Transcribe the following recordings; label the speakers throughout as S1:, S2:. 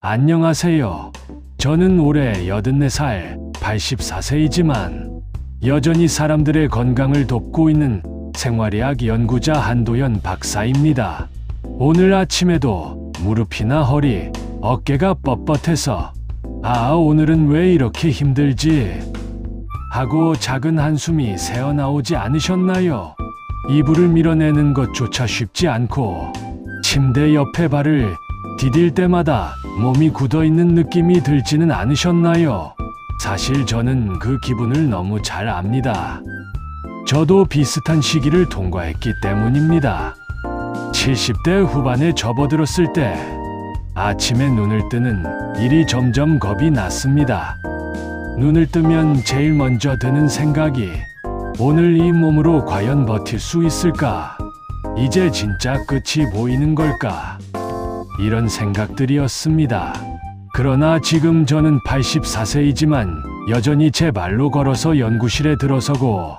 S1: 안녕하세요. 저는 올해 84살 84세이지만 여전히 사람들의 건강을 돕고 있는 생활의학 연구자 한도연 박사입니다. 오늘 아침에도 무릎이나 허리, 어깨가 뻣뻣해서 오늘은 왜 이렇게 힘들지? 하고 작은 한숨이 새어나오지 않으셨나요? 이불을 밀어내는 것조차 쉽지 않고 침대 옆에 발을 디딜 때마다 몸이 굳어있는 느낌이 들지는 않으셨나요? 사실 저는 그 기분을 너무 잘 압니다. 저도 비슷한 시기를 통과했기 때문입니다. 70대 후반에 접어들었을 때 아침에 눈을 뜨는 일이 점점 겁이 났습니다. 눈을 뜨면 제일 먼저 드는 생각이 오늘 이 몸으로 과연 버틸 수 있을까? 이제 진짜 끝이 보이는 걸까? 이런 생각들이었습니다. 그러나 지금 저는 84세이지만 여전히 제 발로 걸어서 연구실에 들어서고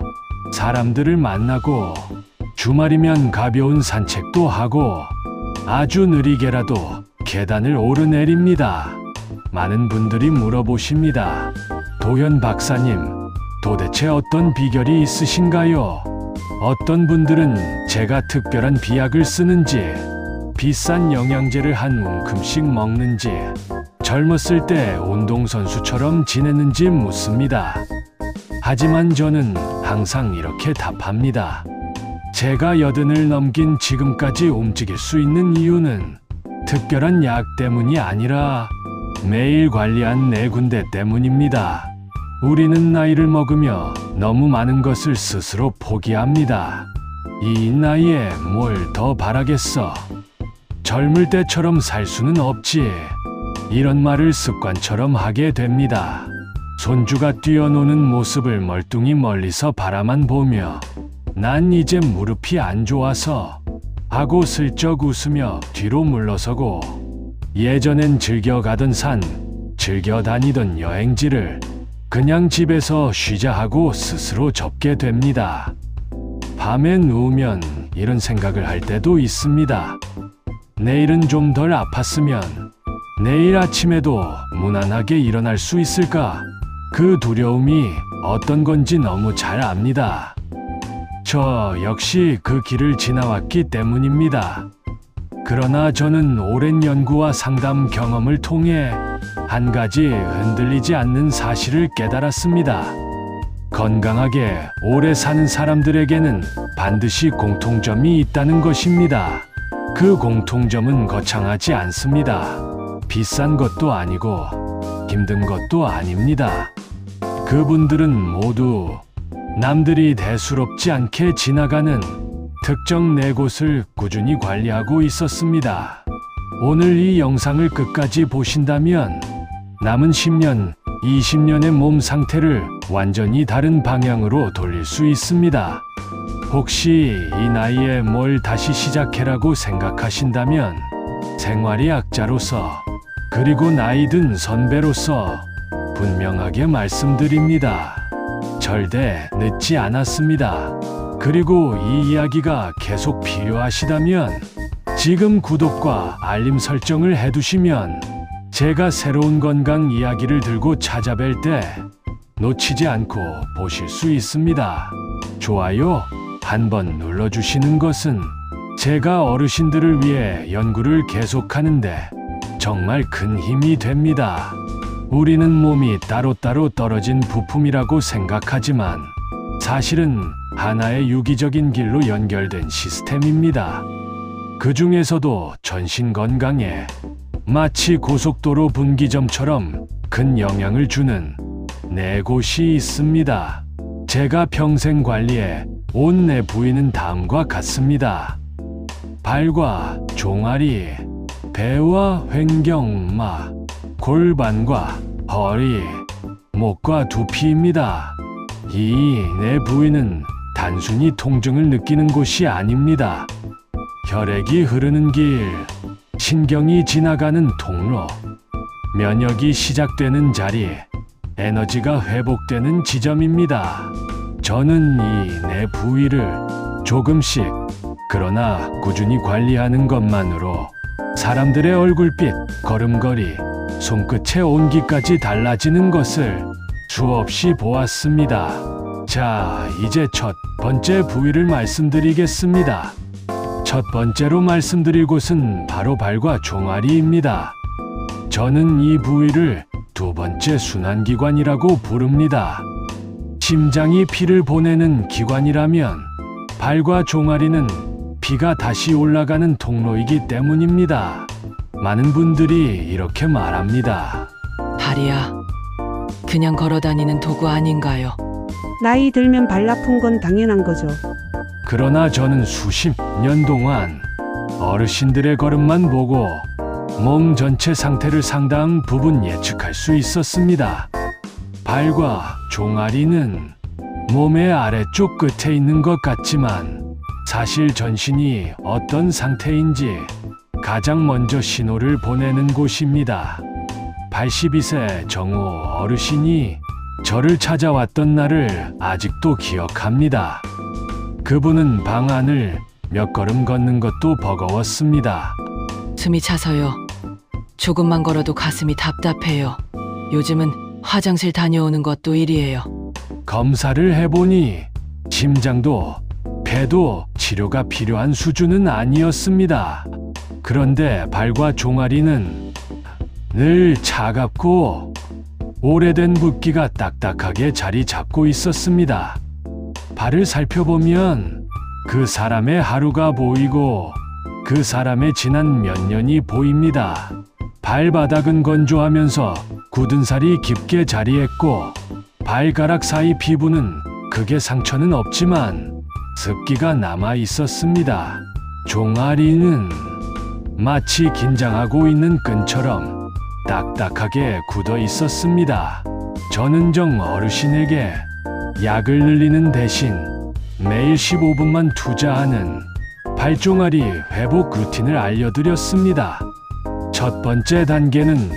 S1: 사람들을 만나고 주말이면 가벼운 산책도 하고 아주 느리게라도 계단을 오르내립니다. 많은 분들이 물어보십니다. 도연 박사님, 도대체 어떤 비결이 있으신가요? 어떤 분들은 제가 특별한 비약을 쓰는지, 비싼 영양제를 한 움큼씩 먹는지, 젊었을 때 운동선수처럼 지냈는지 묻습니다. 하지만 저는 항상 이렇게 답합니다. 제가 80을 넘긴 지금까지 움직일 수 있는 이유는 특별한 약 때문이 아니라 매일 관리한 내 군대 때문입니다. 우리는 나이를 먹으며 너무 많은 것을 스스로 포기합니다. 이 나이에 뭘 더 바라겠어? 젊을 때처럼 살 수는 없지. 이런 말을 습관처럼 하게 됩니다. 손주가 뛰어노는 모습을 멀뚱히 멀리서 바라만 보며 난 이제 무릎이 안 좋아서 하고 슬쩍 웃으며 뒤로 물러서고 예전엔 즐겨 가던 산, 즐겨 다니던 여행지를 그냥 집에서 쉬자 하고 스스로 접게 됩니다. 밤에 누우면 이런 생각을 할 때도 있습니다. 내일은 좀 덜 아팠으면 내일 아침에도 무난하게 일어날 수 있을까? 그 두려움이 어떤 건지 너무 잘 압니다. 저 역시 그 길을 지나왔기 때문입니다. 그러나 저는 오랜 연구와 상담 경험을 통해 한 가지 흔들리지 않는 사실을 깨달았습니다. 건강하게 오래 사는 사람들에게는 반드시 공통점이 있다는 것입니다. 그 공통점은 거창하지 않습니다. 비싼 것도 아니고 힘든 것도 아닙니다. 그분들은 모두 남들이 대수롭지 않게 지나가는 특정 네 곳을 꾸준히 관리하고 있었습니다. 오늘 이 영상을 끝까지 보신다면 남은 10년, 20년의 몸 상태를 완전히 다른 방향으로 돌릴 수 있습니다. 혹시 이 나이에 뭘 다시 시작해라고 생각하신다면 생활의학자로서 그리고 나이 든 선배로서 분명하게 말씀드립니다. 절대 늦지 않았습니다. 그리고 이 이야기가 계속 필요하시다면 지금 구독과 알림 설정을 해두시면 제가 새로운 건강 이야기를 들고 찾아뵐 때 놓치지 않고 보실 수 있습니다. 좋아요 한번 눌러주시는 것은 제가 어르신들을 위해 연구를 계속하는데 정말 큰 힘이 됩니다. 우리는 몸이 따로따로 떨어진 부품이라고 생각하지만 사실은 하나의 유기적인 길로 연결된 시스템입니다. 그 중에서도 전신 건강에 마치 고속도로 분기점처럼 큰 영향을 주는 네 곳이 있습니다. 제가 평생 관리해 온 내 부위는 다음과 같습니다. 발과 종아리, 배와 횡경막, 골반과 허리, 목과 두피입니다. 이 네 부위는 단순히 통증을 느끼는 곳이 아닙니다. 혈액이 흐르는 길, 신경이 지나가는 통로, 면역이 시작되는 자리, 에너지가 회복되는 지점입니다. 저는 이 네 부위를 조금씩 그러나 꾸준히 관리하는 것만으로 사람들의 얼굴빛, 걸음걸이, 손끝의 온기까지 달라지는 것을 수없이 보았습니다. 자, 이제 첫 번째 부위를 말씀드리겠습니다. 첫 번째로 말씀드릴 곳은 바로 발과 종아리입니다. 저는 이 부위를 두 번째 순환기관이라고 부릅니다. 심장이 피를 보내는 기관이라면 발과 종아리는 피가 다시 올라가는 통로이기 때문입니다. 많은 분들이 이렇게 말합니다.
S2: 발이야, 그냥 걸어다니는 도구 아닌가요?
S3: 나이 들면 발 아픈 건 당연한 거죠.
S1: 그러나 저는 수십 년 동안 어르신들의 걸음만 보고 몸 전체 상태를 상당 부분 예측할 수 있었습니다. 발과 종아리는 몸의 아래쪽 끝에 있는 것 같지만 사실 전신이 어떤 상태인지 가장 먼저 신호를 보내는 곳입니다. 82세 정호 어르신이 저를 찾아왔던 날을 아직도 기억합니다. 그분은 방 안을 몇 걸음 걷는 것도 버거웠습니다.
S2: 숨이 차서요. 조금만 걸어도 가슴이 답답해요. 요즘은 화장실 다녀오는 것도 일이에요.
S1: 검사를 해보니 심장도 폐도 치료가 필요한 수준은 아니었습니다. 그런데 발과 종아리는 늘 차갑고 오래된 붓기가 딱딱하게 자리 잡고 있었습니다. 발을 살펴보면 그 사람의 하루가 보이고 그 사람의 지난 몇 년이 보입니다. 발바닥은 건조하면서 굳은 살이 깊게 자리했고 발가락 사이 피부는 크게 상처는 없지만 습기가 남아 있었습니다. 종아리는 마치 긴장하고 있는 끈처럼 딱딱하게 굳어 있었습니다. 저는 정 어르신에게 약을 늘리는 대신 매일 15분만 투자하는 발종아리 회복 루틴을 알려드렸습니다. 첫 번째 단계는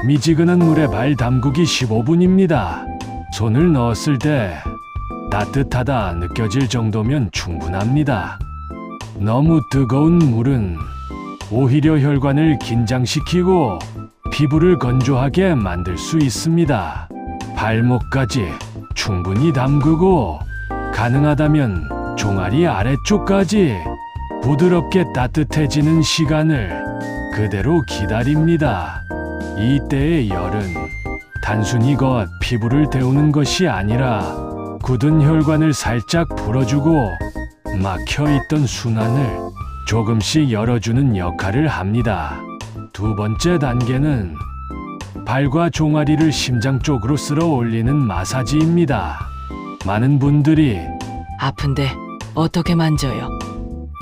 S1: 미지근한 물에 발 담그기 15분입니다. 손을 넣었을 때 따뜻하다 느껴질 정도면 충분합니다. 너무 뜨거운 물은 오히려 혈관을 긴장시키고 피부를 건조하게 만들 수 있습니다. 발목까지 충분히 담그고 가능하다면 종아리 아래쪽까지 부드럽게 따뜻해지는 시간을 그대로 기다립니다. 이때의 열은 단순히 피부를 데우는 것이 아니라 굳은 혈관을 살짝 풀어주고 막혀있던 순환을 조금씩 열어주는 역할을 합니다. 두 번째 단계는 발과 종아리를 심장 쪽으로 쓸어 올리는 마사지입니다. 많은 분들이
S2: 아픈데 어떻게 만져요?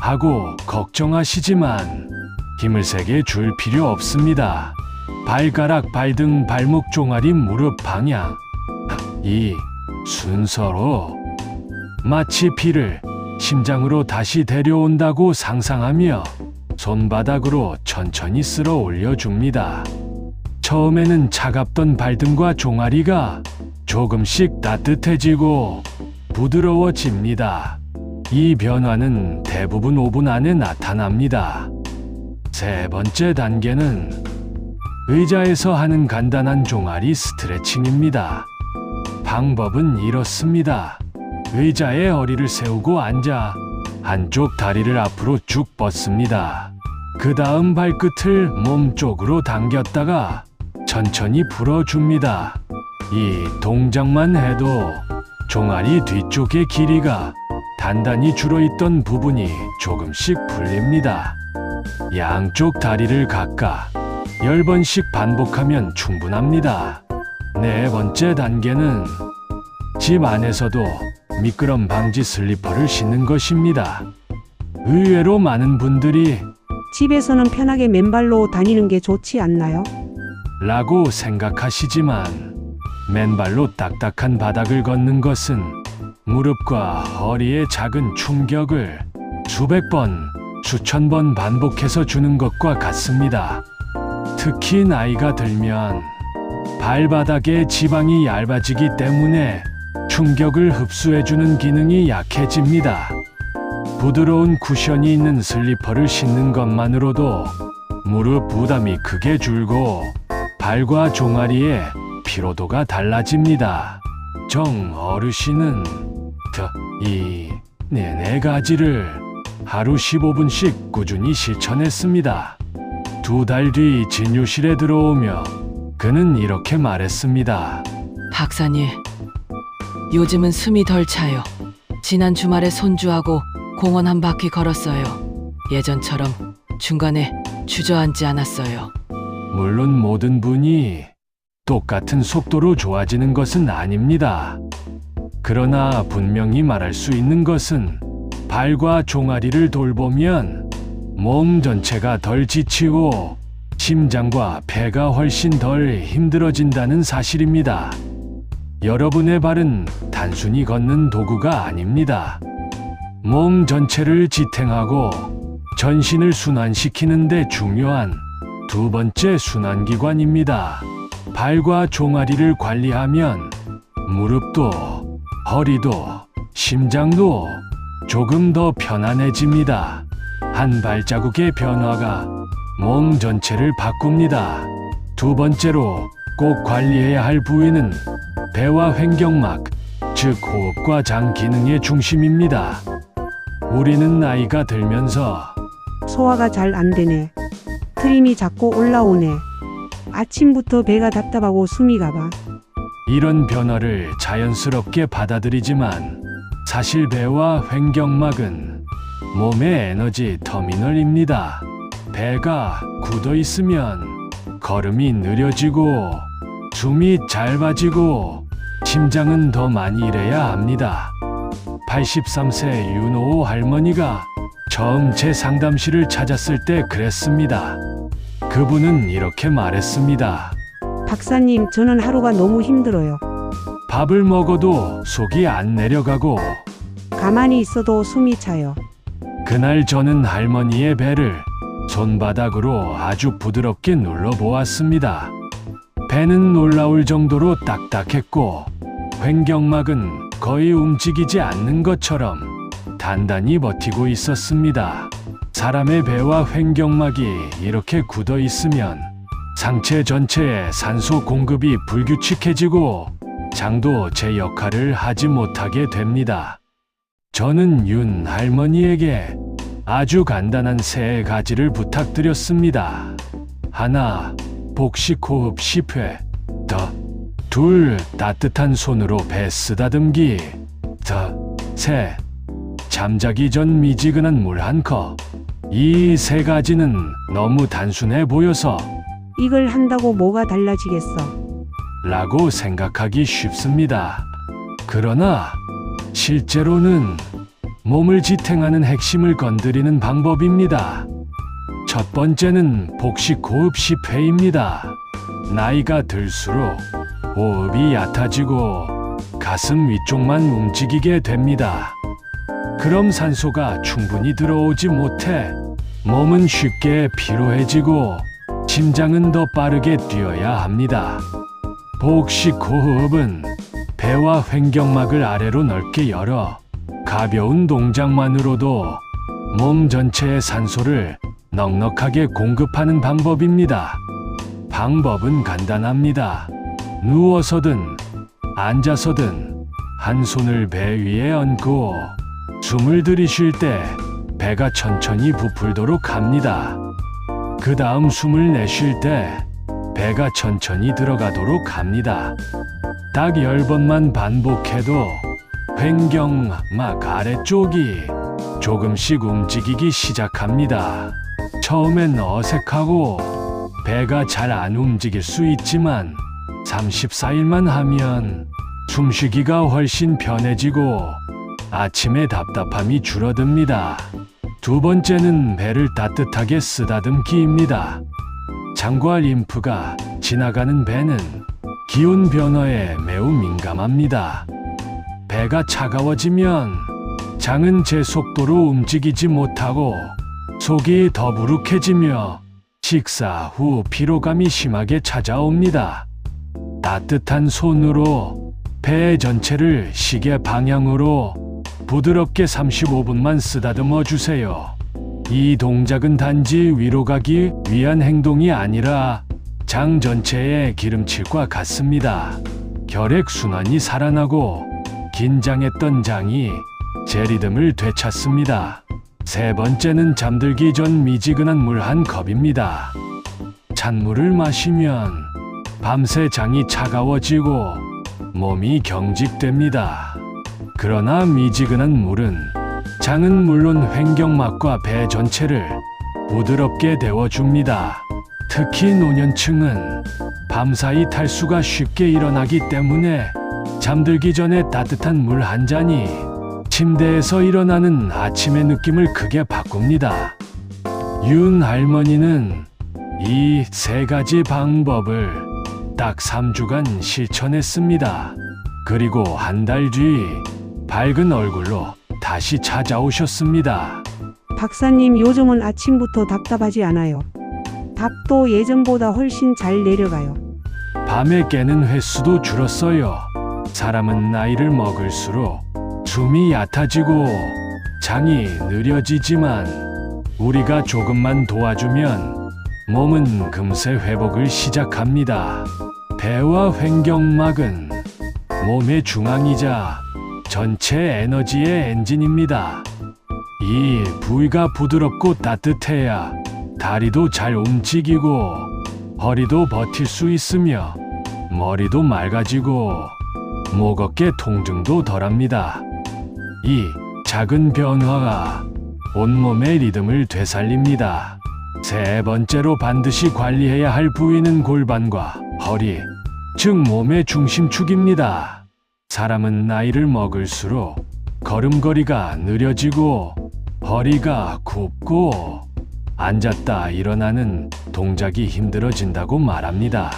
S1: 하고 걱정하시지만 힘을 세게 줄 필요 없습니다. 발가락, 발등, 발목, 종아리, 무릎 방향 이 순서로 마치 피를 심장으로 다시 데려온다고 상상하며 손바닥으로 천천히 쓸어 올려줍니다. 처음에는 차갑던 발등과 종아리가 조금씩 따뜻해지고 부드러워집니다. 이 변화는 대부분 5분 안에 나타납니다. 세 번째 단계는 의자에서 하는 간단한 종아리 스트레칭입니다. 방법은 이렇습니다. 의자에 허리를 세우고 앉아 한쪽 다리를 앞으로 쭉 뻗습니다. 그 다음 발끝을 몸 쪽으로 당겼다가 천천히 풀어줍니다. 이 동작만 해도 종아리 뒤쪽의 길이가 단단히 줄어있던 부분이 조금씩 풀립니다. 양쪽 다리를 각각 10번씩 반복하면 충분합니다. 네 번째 단계는 집 안에서도 미끄럼 방지 슬리퍼를 신는 것입니다. 의외로 많은 분들이
S3: 집에서는 편하게 맨발로 다니는 게 좋지 않나요?
S1: 라고 생각하시지만 맨발로 딱딱한 바닥을 걷는 것은 무릎과 허리에 작은 충격을 수백 번, 수천 번 반복해서 주는 것과 같습니다. 특히 나이가 들면 발바닥의 지방이 얇아지기 때문에 충격을 흡수해주는 기능이 약해집니다. 부드러운 쿠션이 있는 슬리퍼를 신는 것만으로도 무릎 부담이 크게 줄고 발과 종아리의 피로도가 달라집니다. 정 어르신은 네 가지를 하루 15분씩 꾸준히 실천했습니다. 2달 뒤 진료실에 들어오며 그는 이렇게 말했습니다.
S2: 박사님, 요즘은 숨이 덜 차요. 지난 주말에 손주하고 공원 한 바퀴 걸었어요. 예전처럼 중간에 주저앉지 않았어요.
S1: 물론 모든 분이 똑같은 속도로 좋아지는 것은 아닙니다. 그러나 분명히 말할 수 있는 것은 발과 종아리를 돌보면 몸 전체가 덜 지치고 심장과 폐가 훨씬 덜 힘들어진다는 사실입니다. 여러분의 발은 단순히 걷는 도구가 아닙니다. 몸 전체를 지탱하고 전신을 순환시키는 데 중요한 두 번째 순환기관입니다. 발과 종아리를 관리하면 무릎도, 허리도, 심장도 조금 더 편안해집니다. 한 발자국의 변화가 몸 전체를 바꿉니다. 두 번째로 꼭 관리해야 할 부위는 배와 횡격막, 즉 호흡과 장 기능의 중심입니다. 우리는 나이가 들면서
S3: 소화가 잘 안 되네. 트림이 자꾸 올라오네. 아침부터 배가 답답하고 숨이 가봐.
S1: 이런 변화를 자연스럽게 받아들이지만 사실 배와 횡격막은 몸의 에너지 터미널입니다. 배가 굳어 있으면 걸음이 느려지고 숨이 짧아지고 심장은 더 많이 일해야 합니다. 83세 윤호호 할머니가 처음 제 상담실을 찾았을 때 그랬습니다. 그분은 이렇게 말했습니다.
S3: 박사님, 저는 하루가 너무 힘들어요.
S1: 밥을 먹어도 속이 안 내려가고
S3: 가만히 있어도 숨이 차요.
S1: 그날 저는 할머니의 배를 손바닥으로 아주 부드럽게 눌러보았습니다. 배는 놀라울 정도로 딱딱했고 횡격막은 거의 움직이지 않는 것처럼 단단히 버티고 있었습니다. 사람의 배와 횡격막이 이렇게 굳어 있으면 상체 전체에 산소 공급이 불규칙해지고 장도 제 역할을 하지 못하게 됩니다. 저는 윤 할머니에게 아주 간단한 3가지를 부탁드렸습니다. 하나, 복식 호흡 10회. 둘, 따뜻한 손으로 배 쓰다듬기. 셋, 잠자기 전 미지근한 물 1컵. 이 3가지는 너무 단순해 보여서
S3: 이걸 한다고 뭐가 달라지겠어?
S1: 라고 생각하기 쉽습니다. 그러나 실제로는 몸을 지탱하는 핵심을 건드리는 방법입니다. 첫 번째는 복식 호흡 10회입니다. 나이가 들수록 호흡이 얕아지고 가슴 위쪽만 움직이게 됩니다. 그럼 산소가 충분히 들어오지 못해 몸은 쉽게 피로해지고 심장은 더 빠르게 뛰어야 합니다. 복식 호흡은 배와 횡격막을 아래로 넓게 열어 가벼운 동작만으로도 몸 전체에 산소를 넉넉하게 공급하는 방법입니다. 방법은 간단합니다. 누워서든 앉아서든 한 손을 배 위에 얹고 숨을 들이쉴 때 배가 천천히 부풀도록 합니다. 그 다음 숨을 내쉴 때 배가 천천히 들어가도록 합니다. 딱 10번만 반복해도 횡격막 아래쪽이 조금씩 움직이기 시작합니다. 처음엔 어색하고 배가 잘 안 움직일 수 있지만 34일만 하면 숨쉬기가 훨씬 편해지고 아침에 답답함이 줄어듭니다. 두 번째는 배를 따뜻하게 쓰다듬기입니다. 장과 림프가 지나가는 배는 기온 변화에 매우 민감합니다. 배가 차가워지면 장은 제 속도로 움직이지 못하고 속이 더부룩해지며 식사 후 피로감이 심하게 찾아옵니다. 따뜻한 손으로 배 전체를 시계 방향으로 부드럽게 35분만 쓰다듬어 주세요. 이 동작은 단지 위로 가기 위한 행동이 아니라 장 전체의 기름칠과 같습니다. 혈액순환이 살아나고 긴장했던 장이 제 리듬을 되찾습니다. 세 번째는 잠들기 전 미지근한 물 한 컵입니다. 찬물을 마시면 밤새 장이 차가워지고 몸이 경직됩니다. 그러나 미지근한 물은 장은 물론 횡격막과 배 전체를 부드럽게 데워줍니다. 특히 노년층은 밤사이 탈수가 쉽게 일어나기 때문에 잠들기 전에 따뜻한 물 한 잔이 침대에서 일어나는 아침의 느낌을 크게 바꿉니다. 윤 할머니는 이 세 가지 방법을 딱 3주간 실천했습니다. 그리고 한 달 뒤 밝은 얼굴로 다시 찾아오셨습니다.
S3: 박사님, 요즘은 아침부터 답답하지 않아요. 답도 예전보다 훨씬 잘 내려가요.
S1: 밤에 깨는 횟수도 줄었어요. 사람은 나이를 먹을수록 숨이 얕아지고 장이 느려지지만 우리가 조금만 도와주면 몸은 금세 회복을 시작합니다. 배와 횡격막은 몸의 중앙이자 전체 에너지의 엔진입니다. 이 부위가 부드럽고 따뜻해야 다리도 잘 움직이고 허리도 버틸 수 있으며 머리도 맑아지고 목 어깨 통증도 덜합니다. 이 작은 변화가 온몸의 리듬을 되살립니다. 세 번째로 반드시 관리해야 할 부위는 골반과 허리, 즉 몸의 중심축입니다. 사람은 나이를 먹을수록 걸음걸이가 느려지고 허리가 굽고 앉았다 일어나는 동작이 힘들어진다고 말합니다.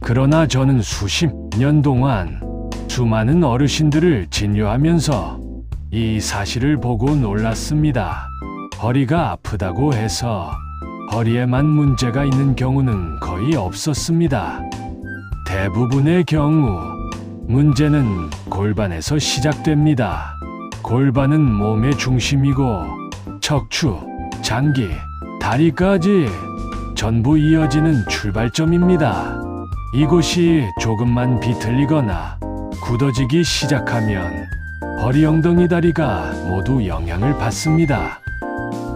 S1: 그러나 저는 수십 년 동안 수많은 어르신들을 진료하면서 이 사실을 보고 놀랐습니다. 허리가 아프다고 해서 허리에만 문제가 있는 경우는 거의 없었습니다. 대부분의 경우 문제는 골반에서 시작됩니다. 골반은 몸의 중심이고 척추, 장기, 다리까지 전부 이어지는 출발점입니다. 이곳이 조금만 비틀리거나 굳어지기 시작하면 허리, 엉덩이, 다리가 모두 영향을 받습니다.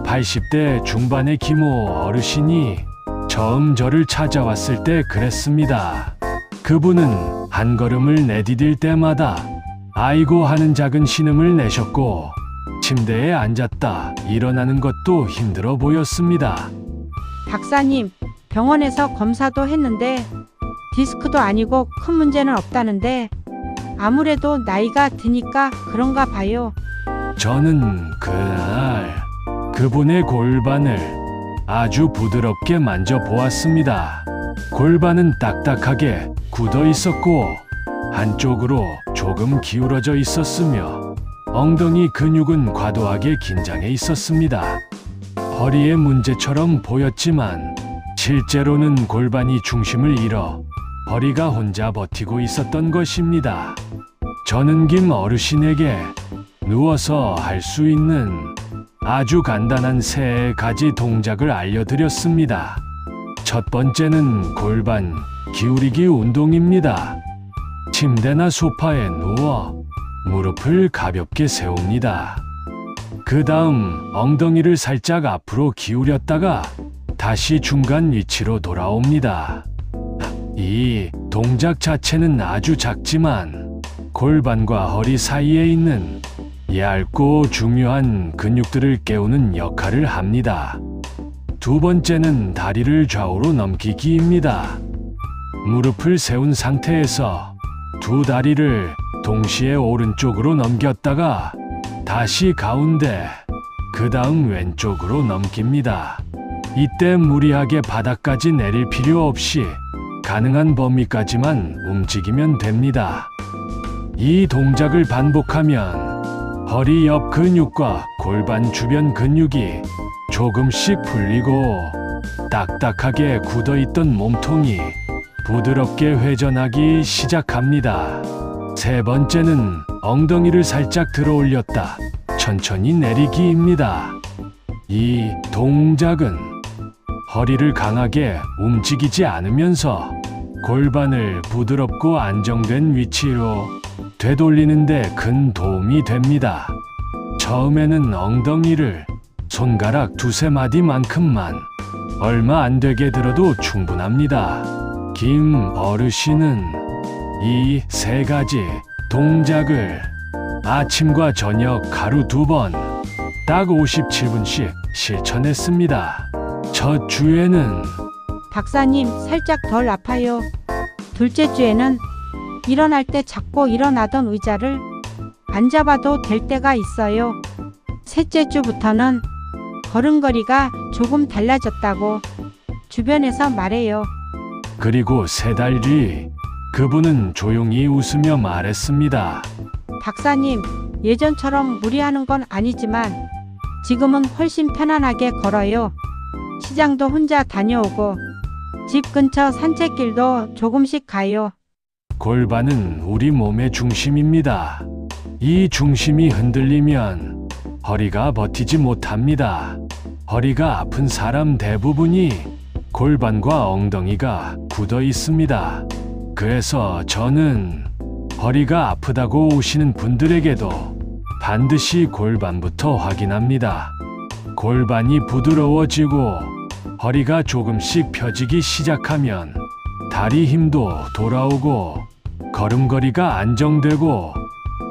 S1: 80대 중반의 김호 어르신이 처음 저를 찾아왔을 때 그랬습니다. 그분은 한 걸음을 내디딜 때마다 아이고 하는 작은 신음을 내셨고 침대에 앉았다 일어나는 것도 힘들어 보였습니다.
S4: 박사님, 병원에서 검사도 했는데 디스크도 아니고 큰 문제는 없다는데 아무래도 나이가 드니까 그런가 봐요.
S1: 저는 그날 그분의 골반을 아주 부드럽게 만져보았습니다. 골반은 딱딱하게 굳어 있었고 한쪽으로 조금 기울어져 있었으며 엉덩이 근육은 과도하게 긴장해 있었습니다. 허리의 문제처럼 보였지만 실제로는 골반이 중심을 잃어 허리가 혼자 버티고 있었던 것입니다. 저는 김 어르신에게 누워서 할 수 있는 아주 간단한 세 가지 동작을 알려드렸습니다. 첫 번째는 골반 기울이기 운동입니다. 침대나 소파에 누워 무릎을 가볍게 세웁니다. 그 다음 엉덩이를 살짝 앞으로 기울였다가 다시 중간 위치로 돌아옵니다. 이 동작 자체는 아주 작지만 골반과 허리 사이에 있는 얇고 중요한 근육들을 깨우는 역할을 합니다. 두 번째는 다리를 좌우로 넘기기입니다. 무릎을 세운 상태에서 두 다리를 동시에 오른쪽으로 넘겼다가 다시 가운데, 그 다음 왼쪽으로 넘깁니다. 이때 무리하게 바닥까지 내릴 필요 없이 가능한 범위까지만 움직이면 됩니다. 이 동작을 반복하면 허리 옆 근육과 골반 주변 근육이 조금씩 풀리고 딱딱하게 굳어있던 몸통이 부드럽게 회전하기 시작합니다. 세 번째는 엉덩이를 살짝 들어 올렸다 천천히 내리기입니다. 이 동작은 허리를 강하게 움직이지 않으면서 골반을 부드럽고 안정된 위치로 되돌리는데 큰 도움이 됩니다. 처음에는 엉덩이를 손가락 두세 마디만큼만 얼마 안 되게 들어도 충분합니다. 김 어르신은 이 세 가지 동작을 아침과 저녁 하루 2번 딱 57분씩 실천했습니다. 첫 주에는
S4: 박사님, 살짝 덜 아파요. 둘째 주에는 일어날 때 잡고 일어나던 의자를 안 잡아도 될 때가 있어요. 셋째 주부터는 걸음걸이가 조금 달라졌다고 주변에서 말해요.
S1: 그리고 3달 뒤 그분은 조용히 웃으며 말했습니다.
S4: 박사님, 예전처럼 무리하는 건 아니지만 지금은 훨씬 편안하게 걸어요. 시장도 혼자 다녀오고 집 근처 산책길도 조금씩 가요.
S1: 골반은 우리 몸의 중심입니다. 이 중심이 흔들리면 허리가 버티지 못합니다. 허리가 아픈 사람 대부분이 골반과 엉덩이가 굳어 있습니다. 그래서 저는 허리가 아프다고 오시는 분들에게도 반드시 골반부터 확인합니다. 골반이 부드러워지고 허리가 조금씩 펴지기 시작하면 다리 힘도 돌아오고 걸음걸이가 안정되고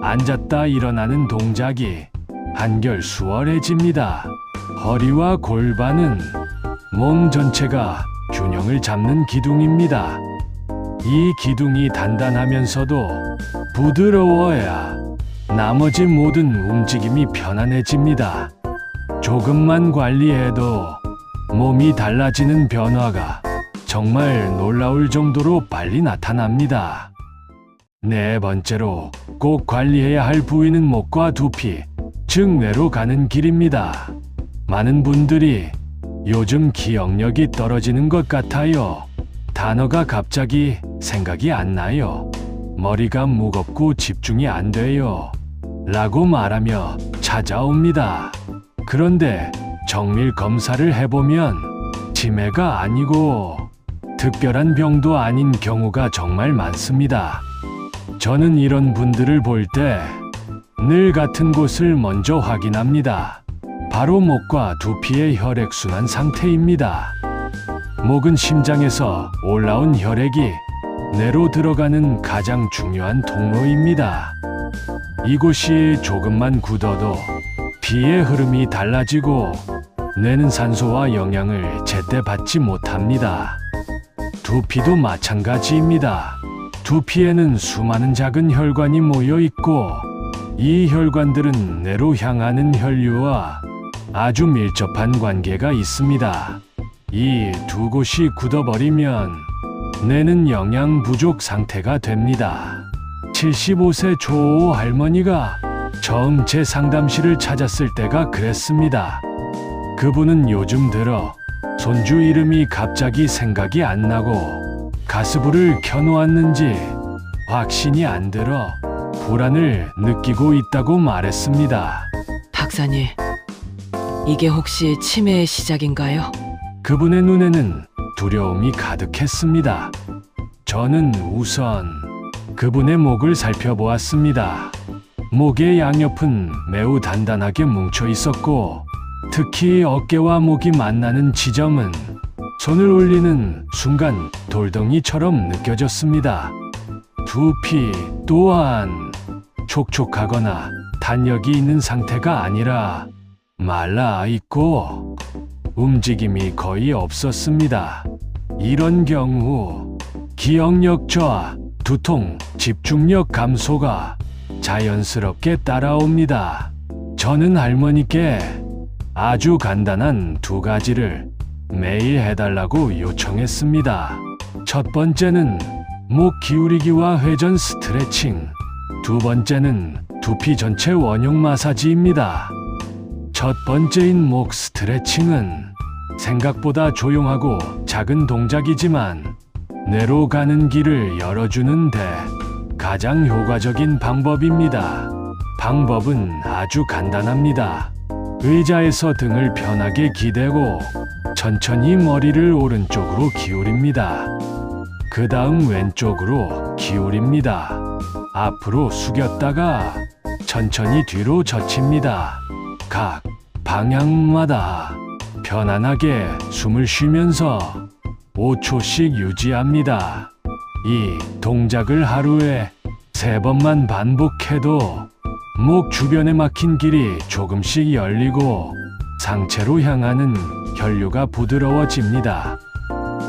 S1: 앉았다 일어나는 동작이 한결 수월해집니다. 허리와 골반은 몸 전체가 균형을 잡는 기둥입니다. 이 기둥이 단단하면서도 부드러워야 나머지 모든 움직임이 편안해집니다. 조금만 관리해도 몸이 달라지는 변화가 정말 놀라울 정도로 빨리 나타납니다. 네 번째로 꼭 관리해야 할 부위는 목과 두피, 즉 뇌로 가는 길입니다. 많은 분들이 요즘 기억력이 떨어지는 것 같아요. 단어가 갑자기 생각이 안 나요. 머리가 무겁고 집중이 안 돼요. 라고 말하며 찾아옵니다. 그런데 정밀 검사를 해보면 치매가 아니고 특별한 병도 아닌 경우가 정말 많습니다. 저는 이런 분들을 볼 때 늘 같은 곳을 먼저 확인합니다. 바로 목과 두피의 혈액순환 상태입니다. 목은 심장에서 올라온 혈액이 뇌로 들어가는 가장 중요한 통로입니다. 이곳이 조금만 굳어도 피의 흐름이 달라지고 뇌는 산소와 영양을 제때 받지 못합니다. 두피도 마찬가지입니다. 두피에는 수많은 작은 혈관이 모여 있고 이 혈관들은 뇌로 향하는 혈류와 아주 밀접한 관계가 있습니다. 이 두 곳이 굳어버리면 뇌는 영양 부족 상태가 됩니다. 75세 조 할머니가 처음 제 상담실을 찾았을 때가 그랬습니다. 그분은 요즘 들어 손주 이름이 갑자기 생각이 안 나고 가스불을 켜놓았는지 확신이 안 들어 불안을 느끼고 있다고 말했습니다.
S2: 박사님, 이게 혹시 치매의 시작인가요?
S1: 그분의 눈에는 두려움이 가득했습니다. 저는 우선 그분의 목을 살펴보았습니다. 목의 양옆은 매우 단단하게 뭉쳐 있었고 특히 어깨와 목이 만나는 지점은 손을 올리는 순간 돌덩이처럼 느껴졌습니다. 두피 또한 촉촉하거나 탄력이 있는 상태가 아니라 말라 있고 움직임이 거의 없었습니다. 이런 경우 기억력 저하, 두통, 집중력 감소가 자연스럽게 따라옵니다. 저는 할머니께 아주 간단한 2가지를 매일 해달라고 요청했습니다. 첫 번째는 목 기울이기와 회전 스트레칭, 두 번째는 두피 전체 원형 마사지입니다. 첫 번째인 목 스트레칭은 생각보다 조용하고 작은 동작이지만 뇌로 가는 길을 열어주는데 가장 효과적인 방법입니다. 방법은 아주 간단합니다. 의자에서 등을 편하게 기대고 천천히 머리를 오른쪽으로 기울입니다. 그 다음 왼쪽으로 기울입니다. 앞으로 숙였다가 천천히 뒤로 젖힙니다. 각 방향마다 편안하게 숨을 쉬면서 5초씩 유지합니다. 이 동작을 하루에 3번만 반복해도 목 주변에 막힌 길이 조금씩 열리고 상체로 향하는 혈류가 부드러워집니다.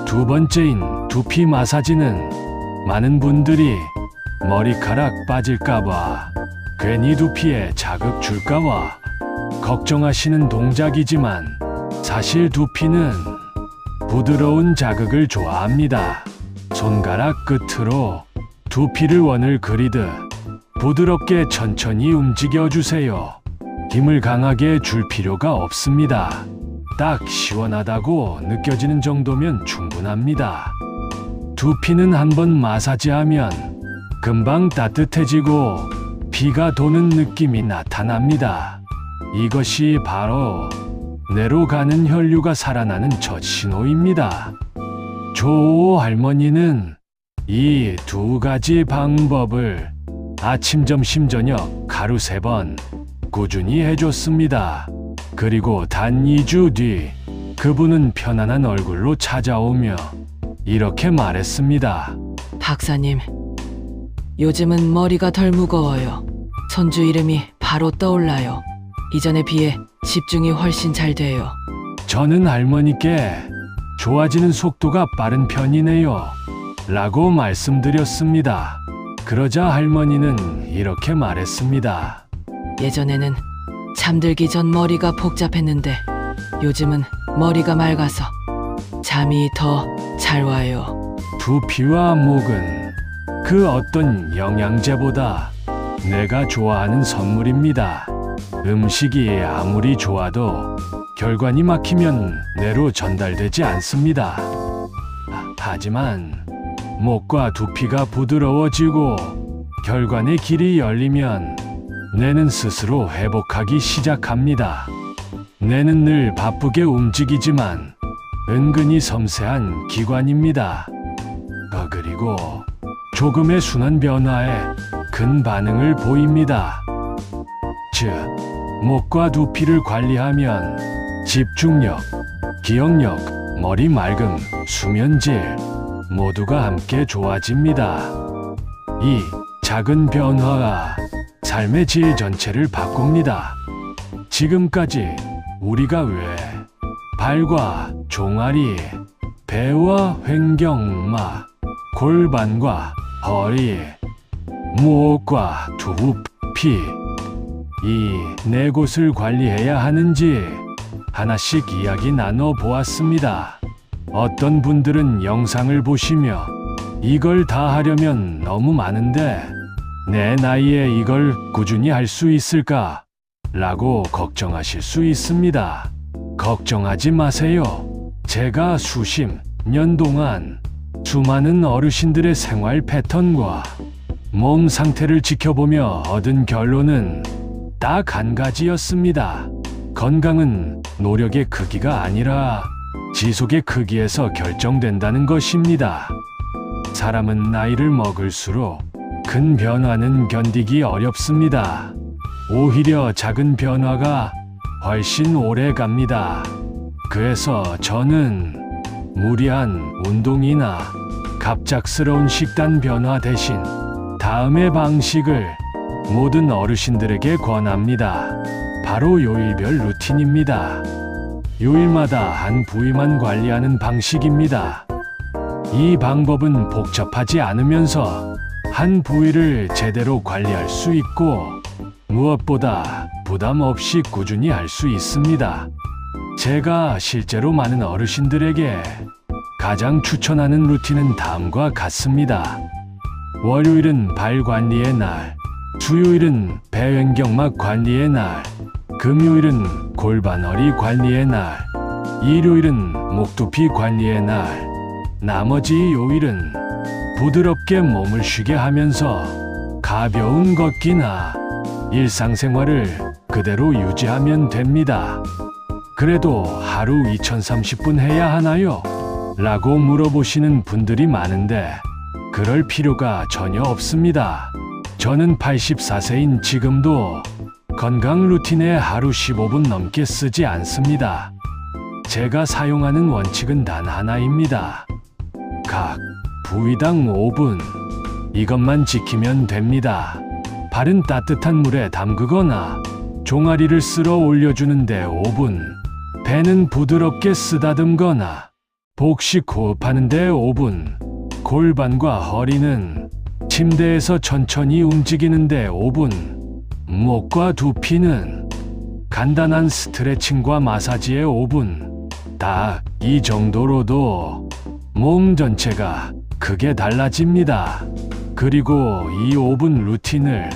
S1: 두 번째인 두피 마사지는 많은 분들이 머리카락 빠질까봐 괜히 두피에 자극 줄까봐 걱정하시는 동작이지만 사실 두피는 부드러운 자극을 좋아합니다. 손가락 끝으로 두피를 원을 그리듯 부드럽게 천천히 움직여주세요. 힘을 강하게 줄 필요가 없습니다. 딱 시원하다고 느껴지는 정도면 충분합니다. 두피는 한번 마사지하면 금방 따뜻해지고 피가 도는 느낌이 나타납니다. 이것이 바로 뇌로 가는 혈류가 살아나는 첫 신호입니다. 조 할머니는 이 2가지 방법을 아침, 점심, 저녁 하루 3번 꾸준히 해줬습니다. 그리고 단 2주 뒤 그분은 편안한 얼굴로 찾아오며 이렇게 말했습니다.
S2: 박사님, 요즘은 머리가 덜 무거워요. 손주 이름이 바로 떠올라요. 이전에 비해 집중이 훨씬 잘 돼요.
S1: 저는 할머니께 좋아지는 속도가 빠른 편이네요 라고 말씀드렸습니다. 그러자 할머니는 이렇게 말했습니다.
S2: 예전에는 잠들기 전 머리가 복잡했는데 요즘은 머리가 맑아서 잠이 더 잘 와요.
S1: 두피와 목은 그 어떤 영양제보다 내가 좋아하는 선물입니다. 음식이 아무리 좋아도 결관이 막히면 뇌로 전달되지 않습니다. 하지만 목과 두피가 부드러워지고 결관의 길이 열리면 뇌는 스스로 회복하기 시작합니다. 뇌는 늘 바쁘게 움직이지만 은근히 섬세한 기관입니다. 그리고 조금의 순환 변화에 큰 반응을 보입니다. 즉, 목과 두피를 관리하면 집중력, 기억력, 머리 맑음, 수면질 모두가 함께 좋아집니다. 이 작은 변화가 삶의 질 전체를 바꿉니다. 지금까지 우리가 왜 발과 종아리, 배와 횡경막, 골반과 허리, 목과 두피 이 4곳을 관리해야 하는지 하나씩 이야기 나눠 보았습니다. 어떤 분들은 영상을 보시며 이걸 다 하려면 너무 많은데 내 나이에 이걸 꾸준히 할 수 있을까? 라고 걱정하실 수 있습니다. 걱정하지 마세요. 제가 수십 년 동안 수많은 어르신들의 생활 패턴과 몸 상태를 지켜보며 얻은 결론은 딱 한 가지였습니다. 건강은 노력의 크기가 아니라 지속의 크기에서 결정된다는 것입니다. 사람은 나이를 먹을수록 큰 변화는 견디기 어렵습니다. 오히려 작은 변화가 훨씬 오래 갑니다. 그래서 저는 무리한 운동이나 갑작스러운 식단 변화 대신 다음의 방식을 모든 어르신들에게 권합니다. 바로 요일별 루틴입니다. 요일마다 한 부위만 관리하는 방식입니다. 이 방법은 복잡하지 않으면서 한 부위를 제대로 관리할 수 있고 무엇보다 부담 없이 꾸준히 할 수 있습니다. 제가 실제로 많은 어르신들에게 가장 추천하는 루틴은 다음과 같습니다. 월요일은 발 관리의 날, 수요일은 배횡경막 관리의 날, 금요일은 골반허리 관리의 날, 일요일은 목두피 관리의 날, 나머지 요일은 부드럽게 몸을 쉬게 하면서 가벼운 걷기나 일상생활을 그대로 유지하면 됩니다. 그래도 하루 2030분 해야 하나요? 라고 물어보시는 분들이 많은데 그럴 필요가 전혀 없습니다. 저는 84세인 지금도 건강 루틴에 하루 15분 넘게 쓰지 않습니다. 제가 사용하는 원칙은 단 하나입니다. 각 부위당 5분. 이것만 지키면 됩니다. 발은 따뜻한 물에 담그거나 종아리를 쓸어 올려주는데 5분. 배는 부드럽게 쓰다듬거나 복식 호흡하는데 5분. 골반과 허리는 침대에서 천천히 움직이는데 5분. 목과 두피는 간단한 스트레칭과 마사지에 5분. 딱 이 정도로도 몸 전체가 크게 달라집니다. 그리고 이 5분 루틴을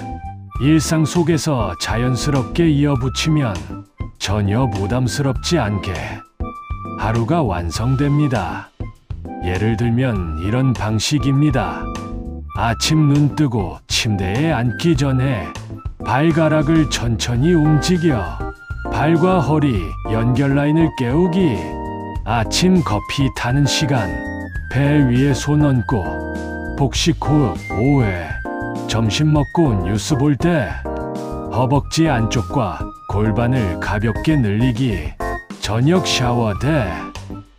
S1: 일상 속에서 자연스럽게 이어붙이면 전혀 부담스럽지 않게 하루가 완성됩니다. 예를 들면 이런 방식입니다. 아침 눈 뜨고 침대에 앉기 전에 발가락을 천천히 움직여 발과 허리 연결 라인을 깨우기. 아침 커피 타는 시간 배 위에 손 얹고 복식 호흡 5회. 점심 먹고 뉴스 볼 때 허벅지 안쪽과 골반을 가볍게 늘리기. 저녁 샤워 때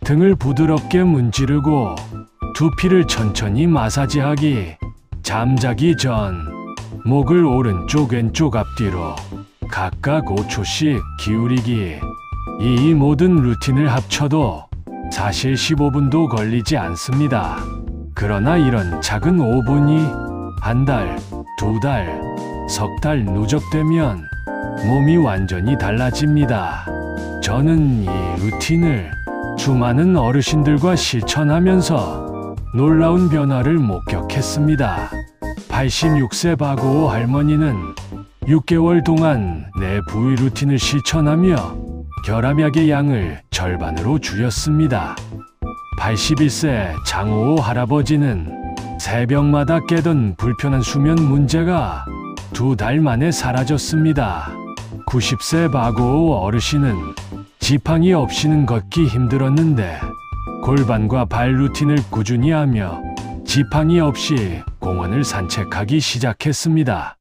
S1: 등을 부드럽게 문지르고 두피를 천천히 마사지하기. 잠자기 전 목을 오른쪽 왼쪽 앞뒤로 각각 5초씩 기울이기. 이 모든 루틴을 합쳐도 사실 15분도 걸리지 않습니다. 그러나 이런 작은 5분이 한 달, 두 달, 석 달 누적되면 몸이 완전히 달라집니다. 저는 이 루틴을 수많은 어르신들과 실천하면서 놀라운 변화를 목격했습니다. 86세 박오호 할머니는 6개월 동안 내 부위 루틴을 실천하며 결함약의 양을 절반으로 줄였습니다. 81세 장오호 할아버지는 새벽마다 깨던 불편한 수면 문제가 2달 만에 사라졌습니다. 90세 박오호 어르신은 지팡이 없이는 걷기 힘들었는데 골반과 발 루틴을 꾸준히 하며 지팡이 없이 공원을 산책하기 시작했습니다.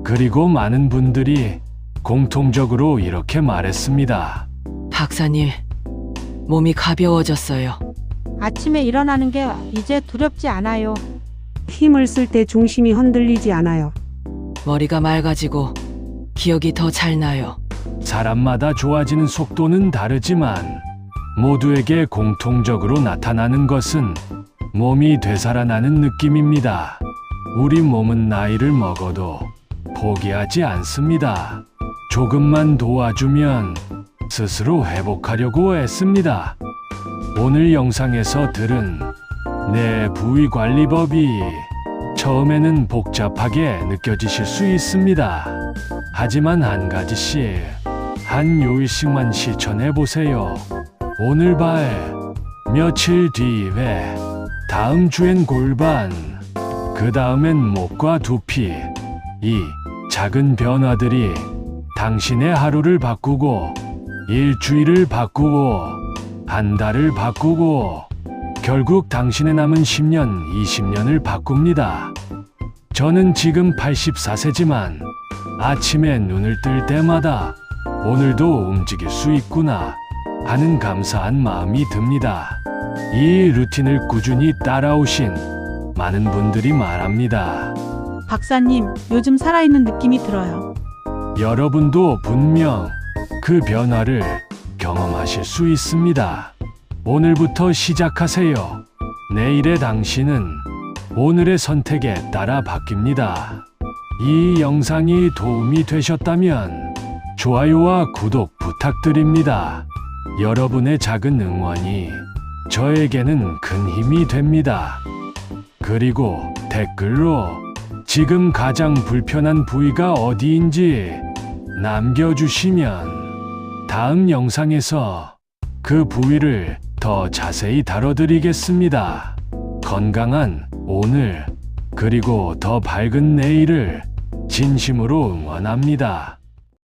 S1: 그리고 많은 분들이 공통적으로 이렇게 말했습니다.
S2: 박사님, 몸이 가벼워졌어요.
S4: 아침에 일어나는 게 이제 두렵지 않아요.
S3: 힘을 쓸 때 중심이 흔들리지 않아요.
S2: 머리가 맑아지고 기억이 더 잘 나요.
S1: 사람마다 좋아지는 속도는 다르지만 모두에게 공통적으로 나타나는 것은 몸이 되살아나는 느낌입니다. 우리 몸은 나이를 먹어도 포기하지 않습니다. 조금만 도와주면 스스로 회복하려고 애씁니다. 오늘 영상에서 들은 내 부위 관리법이 처음에는 복잡하게 느껴지실 수 있습니다. 하지만 한 가지씩, 한 요일씩만 실천해 보세요. 오늘 발, 며칠 뒤에, 다음 주엔 골반, 그 다음엔 목과 두피. 이 작은 변화들이 당신의 하루를 바꾸고, 일주일을 바꾸고, 한 달을 바꾸고, 결국 당신의 남은 10년, 20년을 바꿉니다. 저는 지금 84세지만 아침에 눈을 뜰 때마다 오늘도 움직일 수 있구나 하는 감사한 마음이 듭니다. 이 루틴을 꾸준히 따라오신 많은 분들이 말합니다.
S5: 박사님, 요즘 살아있는 느낌이 들어요.
S1: 여러분도 분명 그 변화를 경험하실 수 있습니다. 오늘부터 시작하세요. 내일의 당신은 오늘의 선택에 따라 바뀝니다. 이 영상이 도움이 되셨다면 좋아요와 구독 부탁드립니다. 여러분의 작은 응원이 저에게는 큰 힘이 됩니다. 그리고 댓글로 지금 가장 불편한 부위가 어디인지 남겨주시면 다음 영상에서 그 부위를 더 자세히 다뤄드리겠습니다. 건강한 오늘, 그리고 더 밝은 내일을 진심으로 응원합니다.